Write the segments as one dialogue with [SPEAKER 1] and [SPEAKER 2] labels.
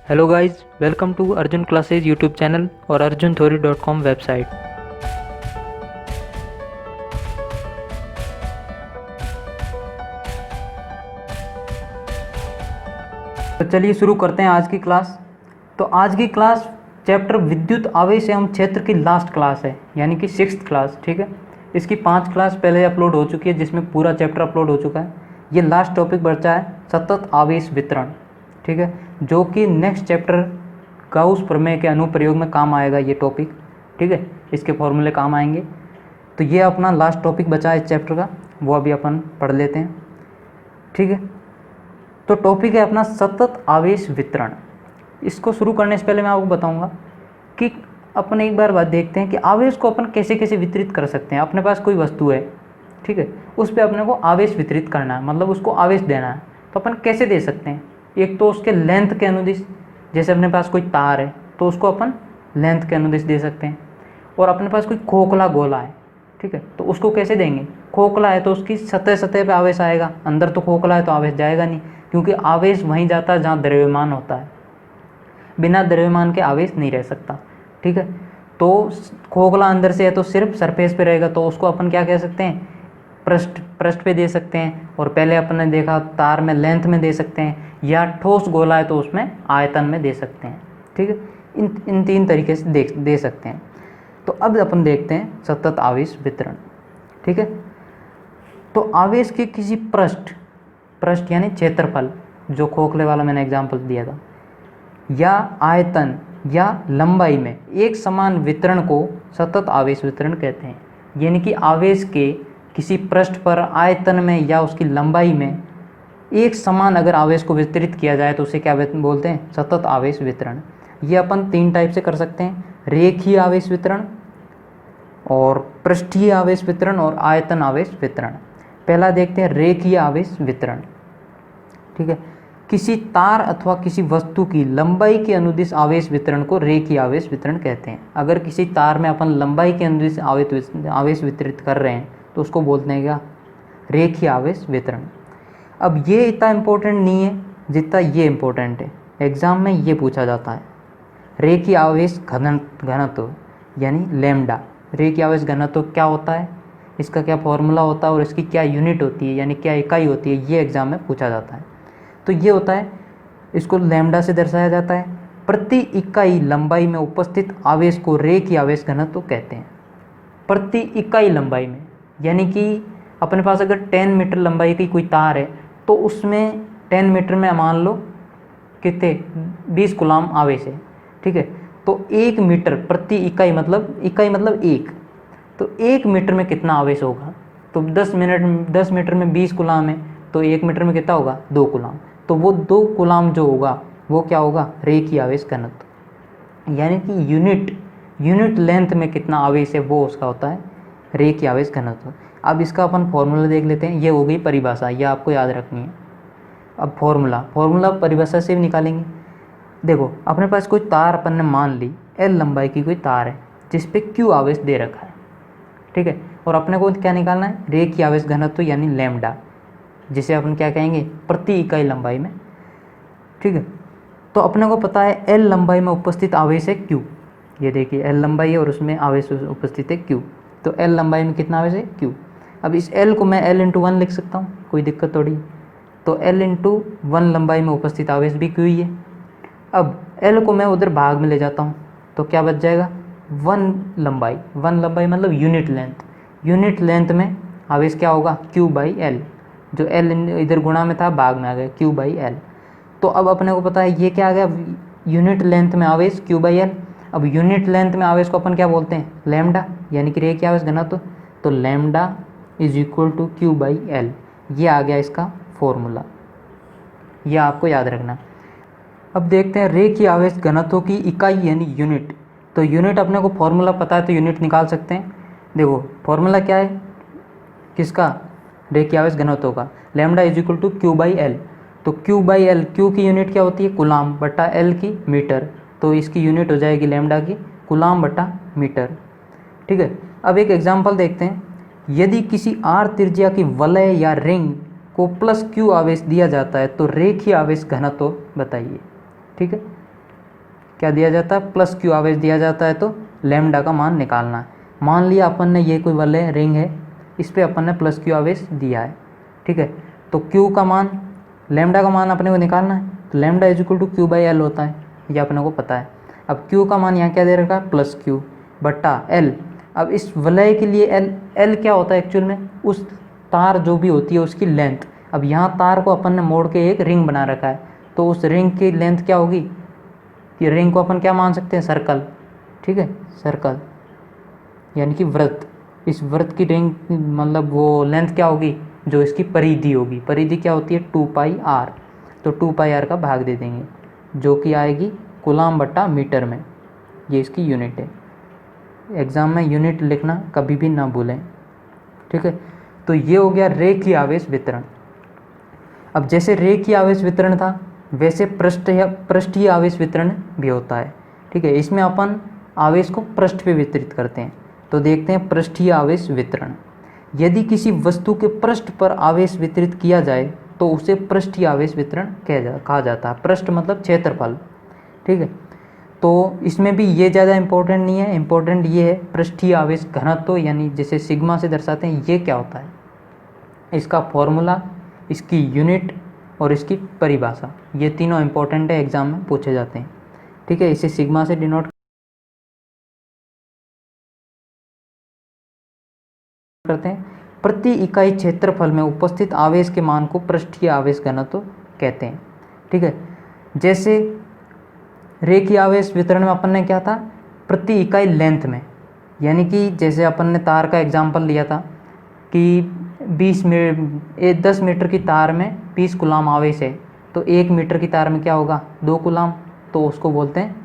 [SPEAKER 1] Hello guys, welcome to Arjun classes YouTube channel और arjuntheory.com website. तो चलिए शुरू करते हैं आज की क्लास। तो आज की क्लास चैप्टर विद्युत आवेश एवं क्षेत्र की लास्ट क्लास है, यानी कि 6th क्लास। ठीक है, इसकी 5 क्लास पहले अपलोड हो चुकी है जिसमें पूरा चैप्टर अपलोड हो चुका है। ये लास्ट टॉपिक बचा है सतत आवेश वितरण। ठीक है, जो कि नेक्स्ट चैप्टर गाउस प्रमेय के अनुप्रयोग में काम आएगा ये टॉपिक। ठीक है, इसके फॉर्मूले काम आएंगे। तो ये अपना लास्ट टॉपिक बचा है इस चैप्टर का, वो अभी अपन पढ़ लेते हैं। ठीक है, तो टॉपिक है अपना सतत आवेश वितरण। इसको शुरू करने से पहले मैं आपको बताऊंगा कि अपन एक बार बात देखते हैं कि आवेश को अपन कैसे कैसे वितरित कर सकते हैं। अपने पास कोई वस्तु है, ठीक है, उस पर अपने को आवेश वितरित करना है, मतलब उसको आवेश देना है। तो अपन कैसे दे सकते हैं? एक तो उसके लेंथ के अनुदिश, जैसे अपने पास कोई तार है तो उसको अपन लेंथ के अनुदिश दे सकते हैं। और अपने पास कोई खोखला गोला है, ठीक है, तो उसको कैसे देंगे? खोखला है तो उसकी सतह सतह पे आवेश आएगा, अंदर तो खोखला है तो आवेश जाएगा नहीं, क्योंकि आवेश वहीं जाता है जहाँ द्रव्यमान होता है। बिना द्रव्यमान के आवेश नहीं रह सकता। ठीक है, तो खोखला अंदर से है तो सिर्फ सरफेस पे रहेगा, तो उसको अपन क्या कह सकते हैं? पृष्ठ पे दे सकते हैं। और पहले अपन ने देखा तार में लेंथ में दे सकते हैं, या ठोस गोला है तो उसमें आयतन में दे सकते हैं। ठीक है, इन 3 तरीके से दे सकते हैं। तो अब अपन देखते हैं सतत आवेश वितरण। ठीक है, तो आवेश के किसी पृष्ठ यानी क्षेत्रफल, जो खोखले वाला मैंने एग्जाम्पल दिया था, या आयतन या लंबाई में एक समान वितरण को सतत आवेश वितरण कहते हैं। यानी कि आवेश के किसी पृष्ठ पर आयतन में या उसकी लंबाई में एक समान अगर आवेश को वितरित किया जाए तो उसे क्या बोलते हैं? सतत आवेश वितरण। ये अपन 3 टाइप से कर सकते हैं, रेखीय आवेश वितरण और पृष्ठीय आवेश वितरण और आयतन आवेश वितरण। पहला देखते हैं रेखीय आवेश वितरण। ठीक है, किसी तार अथवा किसी वस्तु की लंबाई के अनुदिश आवेश वितरण को रेखीय आवेश वितरण कहते हैं। अगर किसी तार में अपन लंबाई के अनुदिश आवेश वितरित कर रहे हैं तो उसको बोलते हैं क्या? रेखीय आवेश वितरण। अब ये इतना इम्पोर्टेंट नहीं है जितना ये इम्पोर्टेंट है, एग्जाम में ये पूछा जाता है। रेखीय आवेश घनत्व यानी लैम्डा। रेखीय आवेश घनत्व क्या होता है, इसका क्या फॉर्मूला होता है और इसकी क्या यूनिट होती है, यानी क्या इकाई होती है, ये एग्जाम में पूछा जाता है। तो ये होता है, इसको लैम्डा से दर्शाया जाता है। प्रति इकाई लंबाई में उपस्थित आवेश को रेखीय आवेश घनत्व कहते हैं। प्रति इकाई लंबाई में, यानी कि अपने पास अगर 10 मीटर लंबाई की कोई तार है तो उसमें 10 मीटर में मान लो कितने 20 कूलाम आवेश है। ठीक है, तो 1 मीटर प्रति इकाई मतलब 1, तो 1 मीटर में कितना आवेश होगा? तो 10 मीटर में 20 कूलाम है, तो 1 मीटर में कितना होगा? 2 कूलाम। तो वो 2 कूलाम जो होगा वो क्या होगा? रेखीय आवेश घनत्व। यानी कि यूनिट लेंथ में कितना आवेश है वो उसका होता है रेखीय आवेश घनत्व। अब इसका अपन फॉर्मूला देख लेते हैं। ये हो गई परिभाषा, ये आपको याद रखनी है। अब फॉर्मूला परिभाषा से भी निकालेंगे। देखो, अपने पास कोई तार अपन ने मान ली L लंबाई की कोई तार है जिस पे Q आवेश दे रखा है। ठीक है, और अपने को क्या निकालना है? रेखीय आवेश घनत्व यानी लैम्डा, जिसे अपन क्या कहेंगे? प्रति इकाई लंबाई में। ठीक है, तो अपने को पता है L लंबाई में उपस्थित आवेश है Q। ये देखिए L लंबाई है और उसमें आवेश उपस्थित है Q। तो L लंबाई में कितना आवेश है? Q। अब इस L को मैं L × 1 लिख सकता हूँ, कोई दिक्कत थोड़ी। तो L × 1 लंबाई में उपस्थित आवेश भी Q ही है। अब L को मैं उधर भाग में ले जाता हूँ तो क्या बच जाएगा? 1 लंबाई मतलब यूनिट लेंथ में आवेश क्या होगा? Q/L। जो L इधर गुणा में था भाग में आ गया, Q/L। तो अब अपने को पता है ये क्या आ गया? यूनिट लेंथ में आवेश Q/L। अब यूनिट लेंथ में आवेश को अपन क्या बोलते हैं? लैम्डा, यानी कि रेखीय आवेश घनत्व। तो लैम्डा = Q/L। ये आ गया इसका फॉर्मूला, ये आपको याद रखना। अब देखते हैं रेखीय आवेश घनत्व की इकाई यानी यूनिट। तो यूनिट अपने को फॉर्मूला पता है तो यूनिट निकाल सकते हैं। देखो फॉर्मूला क्या है किसका? रेखीय आवेश घनत्व का। Lambda = Q/L। तो Q/L, Q की यूनिट क्या होती है? कूलाम बटा L की मीटर। तो इसकी यूनिट हो जाएगी लैम्डा की कूलाम बटा मीटर। ठीक है, अब एक एग्जांपल देखते हैं। यदि किसी r त्रिज्या की वलय या रिंग को +Q आवेश दिया जाता है तो रेखीय आवेश घनत्व बताइए। ठीक है, क्या दिया जाता है, प्लस क्यू आवेश दिया जाता है, तो लैम्डा का मान निकालना है। मान लिया अपन ने ये कोई वलय रिंग है, इस पर अपन ने प्लस क्यू आवेश दिया है, ठीक है। तो क्यू का मान, लैम्डा का मान अपने को निकालना है, तो lambda is equal to Q by L होता है, ये अपने को पता है। अब क्यू का मान यहाँ क्या दे रखा है, प्लस क्यू बट्टा एल। अब इस वलय के लिए एल क्या होता है एक्चुअल में, उस तार जो भी होती है उसकी लेंथ। अब यहाँ तार को अपन ने मोड़ के एक रिंग बना रखा है, तो उस रिंग की लेंथ क्या होगी, कि रिंग को अपन क्या मान सकते हैं, सर्कल, ठीक है, सर्कल यानी कि वृत्त। इस वृत्त की रिंग मतलब वो लेंथ क्या होगी, जो इसकी परिधि होगी। परिधि क्या होती है, 2πr, तो 2πr का भाग दे देंगे, जो कि आएगी कूलाम बट्टा मीटर में, ये इसकी यूनिट है। एग्ज़ाम में यूनिट लिखना कभी भी ना भूलें, ठीक है। तो ये हो गया रेखीय आवेश वितरण। अब जैसे रेखीय आवेश वितरण था, वैसे पृष्ठीय आवेश वितरण भी होता है, ठीक है। इसमें अपन आवेश को पृष्ठ पे वितरित करते हैं। तो देखते हैं पृष्ठीय आवेश वितरण। यदि किसी वस्तु के पृष्ठ पर आवेश वितरित किया जाए तो उसे पृष्ठीय आवेश वितरण कहा जाता है। पृष्ठ मतलब क्षेत्रफल, ठीक है। तो इसमें भी ये ज़्यादा इंपॉर्टेंट नहीं है, इंपॉर्टेंट ये है पृष्ठीय आवेश घनत्व, यानी जैसे सिग्मा से दर्शाते हैं, ये क्या होता है, इसका फॉर्मूला, इसकी यूनिट और इसकी परिभाषा, ये तीनों इंपॉर्टेंट है, एग्जाम में पूछे जाते हैं, ठीक है। इसे सिग्मा से डिनोट करते हैं। प्रति इकाई क्षेत्रफल में उपस्थित आवेश के मान को पृष्ठीय आवेश घनत्व कहते हैं, ठीक है। जैसे रेखीय आवेश वितरण में अपन ने क्या था, प्रति इकाई लेंथ में, यानी कि जैसे अपन ने तार का एग्जाम्पल लिया था कि 10 मीटर की तार में 20 कूलाम आवेश है, तो 1 मीटर की तार में क्या होगा, 2 कूलाम, तो उसको बोलते हैं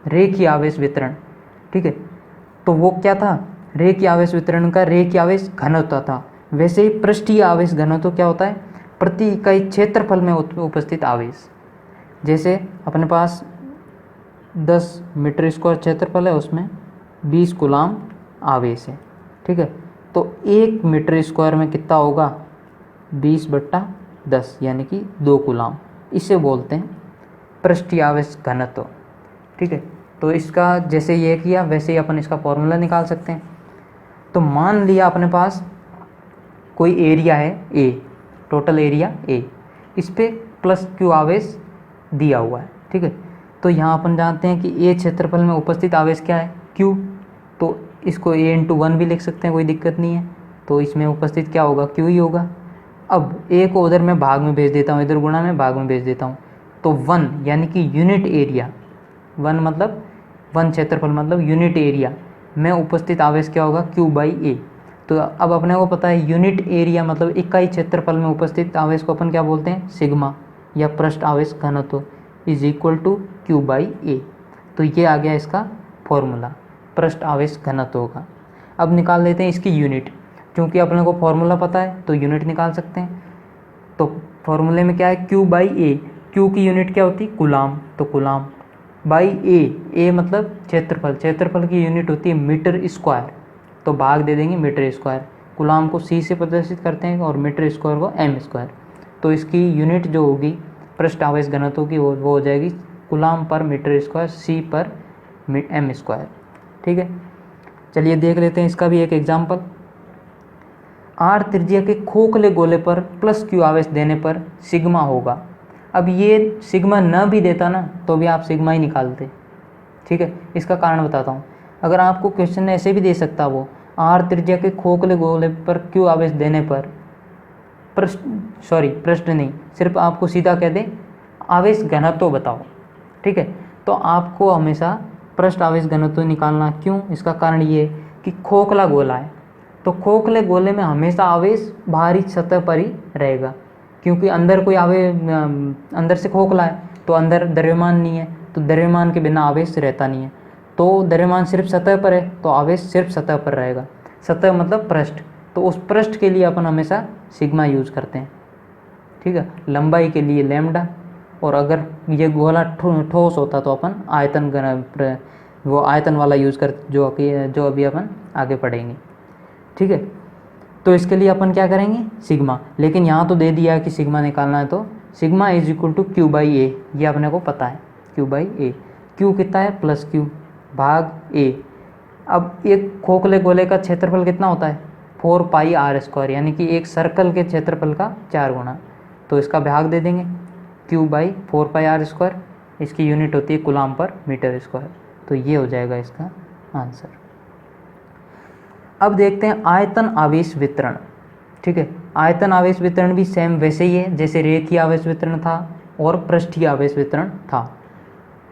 [SPEAKER 1] रेखीय आवेश वितरण, ठीक है। तो वो क्या था, रेखीय आवेश वितरण का रेखीय आवेश घनत्व था। वैसे ही पृष्ठीय आवेश घनत्व क्या होता है, प्रति इकाई क्षेत्रफल में उपस्थित आवेश। जैसे अपने पास 10 मीटर स्क्वायर क्षेत्रफल है, उसमें 20 कूलाम आवेश है, ठीक है। तो 1 मीटर स्क्वायर में कितना होगा, 20/10 यानी कि 2 कूलाम। इसे बोलते हैं पृष्ठीय आवेश घनत्व, ठीक है। तो इसका जैसे ये किया वैसे ही अपन इसका फॉर्मूला निकाल सकते हैं। तो मान लिया अपने पास कोई एरिया है ए, टोटल एरिया ए, इस पे प्लस क्यू आवेश दिया हुआ है, ठीक है। तो यहाँ अपन जानते हैं कि ए क्षेत्रफल में उपस्थित आवेश क्या है, क्यू, तो इसको a × 1 भी लिख सकते हैं, कोई दिक्कत नहीं है। तो इसमें उपस्थित क्या होगा, क्यू ही होगा। अब ए को उधर मैं भाग में भेज देता हूँ, इधर गुणा में भाग में भेज देता हूँ, तो 1 यानी कि यूनिट एरिया, 1 मतलब 1 क्षेत्रफल मतलब यूनिट एरिया में उपस्थित आवेश क्या होगा, क्यू बाई ए। तो अब अपने को पता है यूनिट एरिया मतलब इकाई क्षेत्रफल में उपस्थित आवेश को अपन क्या बोलते हैं, सिग्मा या पृष्ठ आवेश घनत्व is equal to Q by A. तो ये आ गया इसका फॉर्मूला पृष्ठ आवेश घनत्व होगा। अब निकाल लेते हैं इसकी यूनिट, क्योंकि अपने को फॉर्मूला पता है तो यूनिट निकाल सकते हैं। तो फॉर्मूले में क्या है, क्यू बाई ए, क्यू की यूनिट क्या होती है, कूलाम, तो कूलाम बाई ए मतलब क्षेत्रफल, क्षेत्रफल की यूनिट होती है मीटर स्क्वायर, तो भाग दे देंगे मीटर स्क्वायर। कूलाम को सी से प्रदर्शित करते हैं और मीटर स्क्वायर को एम स्क्वायर। तो इसकी यूनिट जो होगी पृष्ठ आवेश घनत्व की वो हो जाएगी कूलाम पर मीटर स्क्वायर, सी पर एम स्क्वायर, ठीक है। चलिए देख लेते हैं इसका भी एक एग्जाम्पल। आर त्रिज्या के खोखले गोले पर प्लस क्यू आवेश देने पर सिग्मा होगा। अब ये सिग्मा न भी देता ना तो भी आप सिग्मा ही निकालते, ठीक है। इसका कारण बताता हूँ। अगर आपको क्वेश्चन ऐसे भी दे सकता, वो आर त्रिज्या के खोखले गोले पर क्यू आवेश देने पर पृष्ठ नहीं, सिर्फ आपको सीधा कह दे आवेश घनत्व बताओ, ठीक है। तो आपको हमेशा पृष्ठ आवेश घनत्व निकालना, क्यों, इसका कारण ये कि खोखला गोला है, तो खोखले गोले में हमेशा आवेश बाहरी सतह पर ही रहेगा, क्योंकि अंदर कोई अंदर से खोखला है तो अंदर द्रव्यमान नहीं है, तो द्रव्यमान के बिना आवेश रहता नहीं है। तो द्रव्यमान सिर्फ सतह पर है तो आवेश सिर्फ सतह पर रहेगा, सतह मतलब पृष्ठ, तो उस पृष्ठ के लिए अपन हमेशा सिग्मा यूज करते हैं, ठीक है। लंबाई के लिए लैम्डा, और अगर ये गोला ठोस होता तो अपन वो आयतन वाला यूज़ कर जो अभी अपन आगे पढ़ेंगे, ठीक है। तो इसके लिए अपन क्या करेंगे, सिग्मा, लेकिन यहाँ तो दे दिया है कि सिग्मा निकालना है, तो sigma is equal to Q by A, ये अपने को पता है, क्यू बाई ए। क्यू कितना है प्लस क्यू भाग ए। अब एक खोखले गोले का क्षेत्रफल कितना होता है 4 पाई आर स्क्वायर, यानी कि एक सर्कल के क्षेत्रफल का 4 गुना। तो इसका भाग दे देंगे Q by 4 pi R square, इसकी यूनिट होती है कूलाम पर मीटर स्क्वायर। तो ये हो जाएगा इसका आंसर। अब देखते हैं आयतन आवेश वितरण। ठीक है, आयतन आवेश वितरण भी सेम वैसे ही है जैसे रेखीय आवेश वितरण था और पृष्ठीय आवेश वितरण था।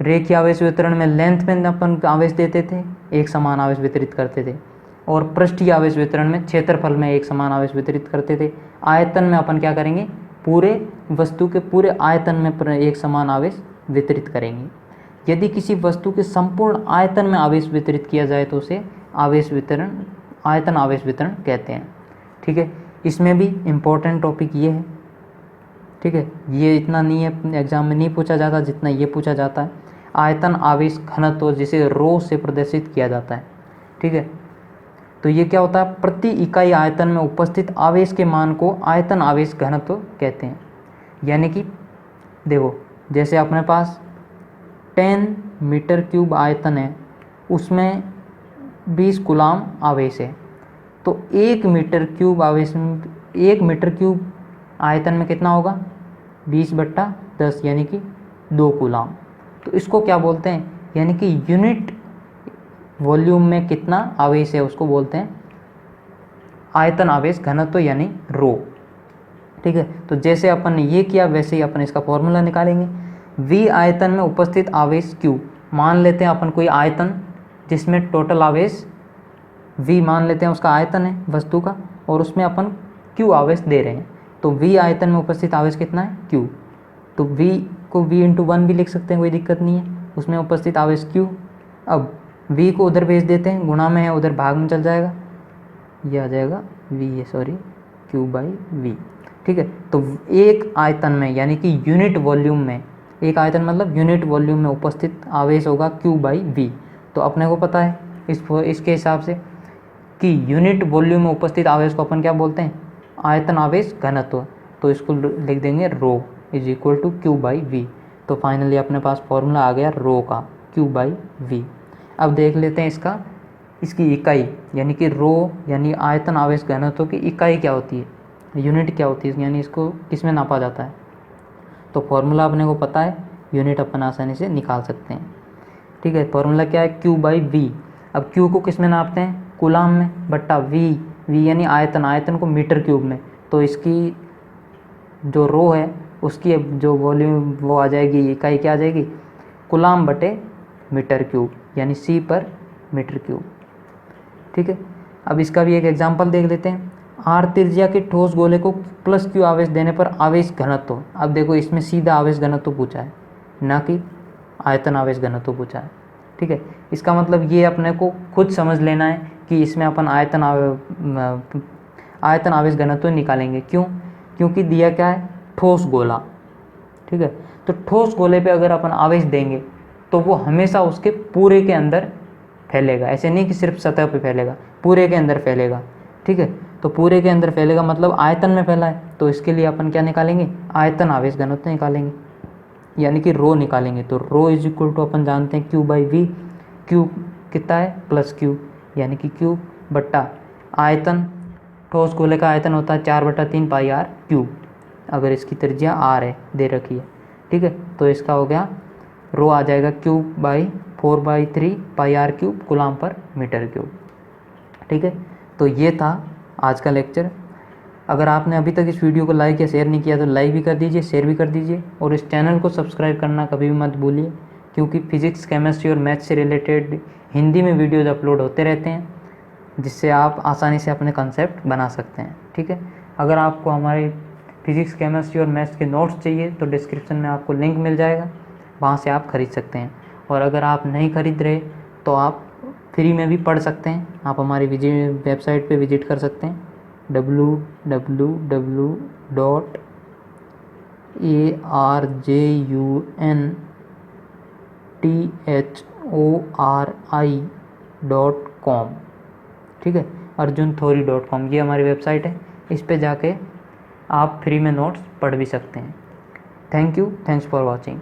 [SPEAKER 1] रेखीय आवेश वितरण में लेंथ में अपन आवेश देते थे, एक समान आवेश वितरित करते थे, और पृष्ठीय आवेश वितरण में क्षेत्रफल में एक समान आवेश वितरित करते थे। आयतन में अपन क्या करेंगे, पूरे वस्तु के पूरे आयतन में एक समान आवेश वितरित करेंगे। यदि किसी वस्तु के संपूर्ण आयतन में आवेश वितरित किया जाए तो उसे आवेश वितरण, आयतन आवेश वितरण कहते हैं। ठीक है, इसमें भी इम्पोर्टेंट टॉपिक ये है। ठीक है, ये इतना नहीं है, एग्जाम में नहीं पूछा जाता जितना ये पूछा जाता है। आयतन आवेश घनत्व जिसे रो से प्रदर्शित किया जाता है। ठीक है, तो ये क्या होता है, प्रति इकाई आयतन में उपस्थित आवेश के मान को आयतन आवेश घनत्व कहते हैं। यानी कि देखो, जैसे अपने पास 10 मीटर क्यूब आयतन है, उसमें 20 कूलाम आवेश है, तो 1 मीटर क्यूब आवेश में 1 मीटर क्यूब आयतन में कितना होगा 20/10 यानी कि 2 कूलाम। तो इसको क्या बोलते हैं, यानी कि यूनिट वॉल्यूम में कितना आवेश है उसको बोलते हैं आयतन आवेश घनत्व यानी रो। ठीक है, तो जैसे अपन ने ये किया वैसे ही अपन इसका फॉर्मूला निकालेंगे। V आयतन में उपस्थित आवेश Q, मान लेते हैं अपन कोई आयतन जिसमें टोटल आवेश V मान लेते हैं उसका आयतन है वस्तु का, और उसमें अपन Q आवेश दे रहे हैं। तो V आयतन में उपस्थित आवेश कितना है Q, तो V को V × 1 भी लिख सकते हैं, कोई दिक्कत नहीं है, उसमें उपस्थित आवेश Q। अब V को उधर भेज देते हैं, गुणा में है उधर भाग में चल जाएगा, ये आ जाएगा Q/V। ठीक है, तो एक आयतन में यानी कि यूनिट वॉल्यूम में, एक आयतन मतलब यूनिट वॉल्यूम में उपस्थित आवेश होगा Q/V। तो अपने को पता है इसके हिसाब से कि यूनिट वॉल्यूम में उपस्थित आवेश को अपन क्या बोलते हैं आयतन आवेश घनत्व। तो इसको लिख देंगे रो = Q/V। तो फाइनली अपने पास फॉर्मूला आ गया रो का Q/V। अब देख लेते हैं इसकी इकाई, यानी कि रो यानी आयतन आवेश घनत्व की इकाई क्या होती है, यूनिट क्या होती है, यानी इसको किस में नापा जाता है। तो फॉर्मूला अपने को पता है, यूनिट अपन आसानी से निकाल सकते हैं। ठीक है, फॉर्मूला क्या है Q/V। अब Q को किस में नापते हैं कूलाम में, बट्टा V यानी आयतन को मीटर क्यूब में। तो इसकी जो रो है उसकी अब जो वॉल्यूम वो आ जाएगी, इकाई क्या आ जाएगी कूलाम बटे मीटर क्यूब, यानी C/m3। ठीक है, अब इसका भी एक एग्जांपल देख लेते हैं। R त्रिज्या के ठोस गोले को +Q आवेश देने पर आवेश घनत्व। अब देखो इसमें सीधा आवेश घनत्व पूछा है, ना कि आयतन आवेश घनत्व पूछा है। ठीक है, इसका मतलब ये अपने को खुद समझ लेना है कि इसमें अपन आयतन आवेश घनत्व निकालेंगे। क्यों, क्योंकि दिया क्या है ठोस गोला। ठीक है, तो ठोस गोले पे अगर अपन आवेश देंगे तो वो हमेशा उसके पूरे के अंदर फैलेगा, ऐसे नहीं कि सिर्फ सतह पे फैलेगा, पूरे के अंदर फैलेगा। ठीक है, तो पूरे के अंदर फैलेगा मतलब आयतन में फैला है, तो इसके लिए अपन क्या निकालेंगे आयतन आवेश घनत्व निकालेंगे, यानी कि रो निकालेंगे। तो रो = अपन जानते हैं Q/V। Q कितना है +Q, यानी कि Q बट्टा आयतन, ठोस गोले का आयतन होता है 4/3 पाई r क्यूब, अगर इसकी त्रिज्या r है दे रखी है। ठीक है, तो इसका हो गया रो आ जाएगा Q/4/3 पाई r क्यूब कूलाम पर मीटर क्यूब। ठीक है, तो ये था आज का लेक्चर। अगर आपने अभी तक इस वीडियो को लाइक या शेयर नहीं किया तो लाइक भी कर दीजिए, शेयर भी कर दीजिए, और इस चैनल को सब्सक्राइब करना कभी भी मत भूलिए, क्योंकि फिजिक्स, केमिस्ट्री और मैथ से रिलेटेड हिंदी में वीडियोज़ अपलोड होते रहते हैं, जिससे आप आसानी से अपने कंसेप्ट बना सकते हैं। ठीक है, अगर आपको हमारे फिजिक्स, केमिस्ट्री और मैथ्स के नोट्स चाहिए तो डिस्क्रिप्शन में आपको लिंक मिल जाएगा, वहाँ से आप खरीद सकते हैं। और अगर आप नहीं खरीद रहे तो आप फ्री में भी पढ़ सकते हैं, आप हमारी वेबसाइट पे विजिट कर सकते हैं www.arjunthori.com। ठीक है, arjunthori.com ये हमारी वेबसाइट है, इस पे जाके आप फ्री में नोट्स पढ़ भी सकते हैं। Thanks for watching.